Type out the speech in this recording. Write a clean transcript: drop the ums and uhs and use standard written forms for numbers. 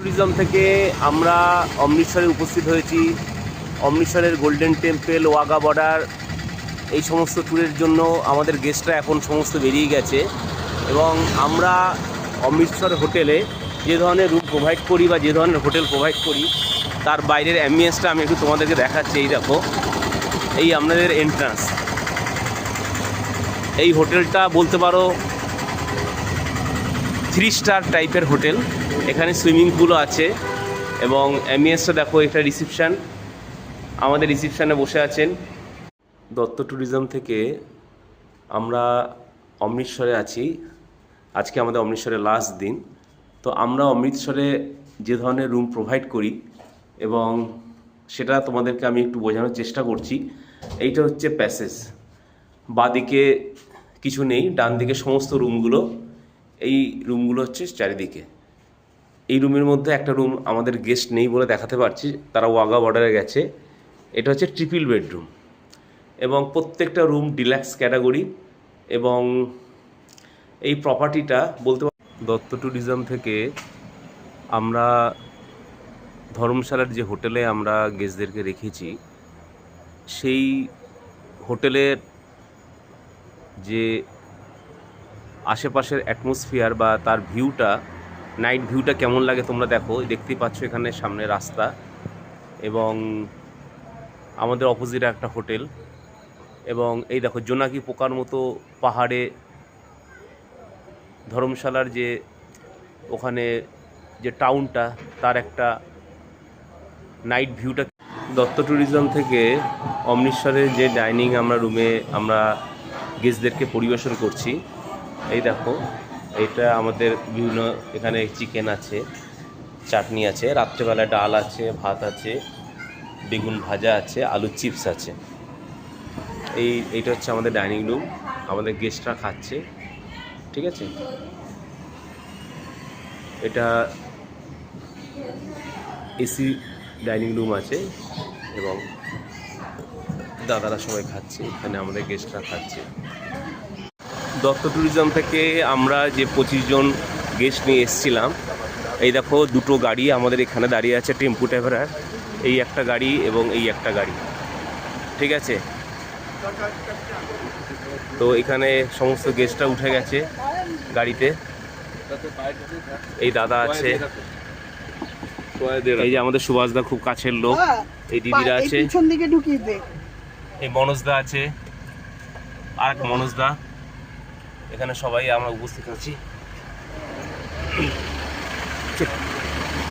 Tourism থেকে আমরা অমৃতসরে উপস্থিত হয়েছি। অমৃতসরের গোল্ডেন টেম্পল, ওয়াঘা বর্ডার, এই সমস্ত ট্যুরের জন্য আমাদের গেস্টরা এখন সমস্ত বেরিয়ে গেছে এবং আমরা অমৃতসর হোটেলে যে ধরনের রুম প্রোভাইড করি বা যে ধরনের হোটেল প্রোভাইড করি তার বাইরের অ্যাম্বিয়েন্সটা আমি একটু তোমাদেরকে দেখাচ্ছি। এই দেখো, এই আমাদের এন্ট্রান্স। এই হোটেলটা বলতে পারো 3 স্টার টাইপের হোটেল। এখানে সুইমিং পুলও আছে এবং অ্যাম্বিয়েন্সটা দেখো। এটা রিসেপশান, আমাদের রিসেপশানে বসে আছেন। দত্ত ট্যুরিজম থেকে আমরা অমৃতসরে আছি। আজকে আমাদের অমৃতসরের লাস্ট দিন। তো আমরা অমৃতসরে যে ধরনের রুম প্রোভাইড করি এবং সেটা তোমাদেরকে আমি একটু বোঝানোর চেষ্টা করছি। এইটা হচ্ছে প্যাসেজ, বাঁদিকে কিছু নেই, ডান দিকে সমস্ত রুমগুলো। এই রুমগুলো হচ্ছে চারিদিকে। এই রুমের মধ্যে একটা রুম আমাদের গেস্ট নেই বলে দেখাতে পারছি, তারা ওয়াঘা বর্ডারে গেছে। এটা হচ্ছে ট্রিপল বেডরুম এবং প্রত্যেকটা রুম ডিলাক্স ক্যাটাগরি। এবং এই প্রপার্টিটা বলতে দত্ত ট্যুরিজম থেকে আমরা ধর্মশালার যে হোটেলে আমরা গেস্টদেরকে রেখেছি, সেই হোটেলের যে আশেপাশের অ্যাটমসফিয়ার বা তার ভিউটা, নাইট ভিউটা কেমন লাগে তোমরা দেখো। দেখতেই পাচ্ছ এখানে সামনে রাস্তা এবং আমাদের অপোজিটে একটা হোটেল। এবং এই দেখো জোনাকি পোকার মতো পাহাড়ে ধর্মশালার যে ওখানে যে টাউনটা, তার একটা নাইট ভিউটা। দত্ত ট্যুরিজম থেকে অমৃতসরের যে ডাইনিং আমরা রুমে আমরা গেস্টদেরকে পরিবেশন করছি, এই দেখো, এটা আমাদের বিভিন্ন, এখানে চিকেন আছে, চাটনি আছে, রাত্রেবেলা ডাল আছে, ভাত আছে, বেগুন ভাজা আছে, আলুর চিপস আছে। এইটা হচ্ছে আমাদের ডাইনিং রুম, আমাদের গেস্টরা খাচ্ছে। ঠিক আছে, এটা এসি ডাইনিং রুম আছে এবং দাদারা সবাই খাচ্ছে, এখানে আমাদের গেস্টরা খাচ্ছে। দত্ত ট্যুরিজম থেকে আমরা যে 25 জন গেস্ট নিয়ে এসেছিলাম, এই দেখো দুটো গাড়ি আমাদের এখানে দাঁড়িয়ে আছে, টেম্পু ট্রাভেলার। এই একটা গাড়ি এবং এই একটা গাড়ি। ঠিক আছে, তো এখানে সমস্ত গেস্টরা উঠে গেছে গাড়িতে। এই দাদা আছে, এই যে আমাদের সুভাষদা খুব কাছের লোক, এই দিদিরা আছে, এই মনোজদা আছে, আর এক মনোজদা। এখানে সবাই আমরা উপস্থিত আছি।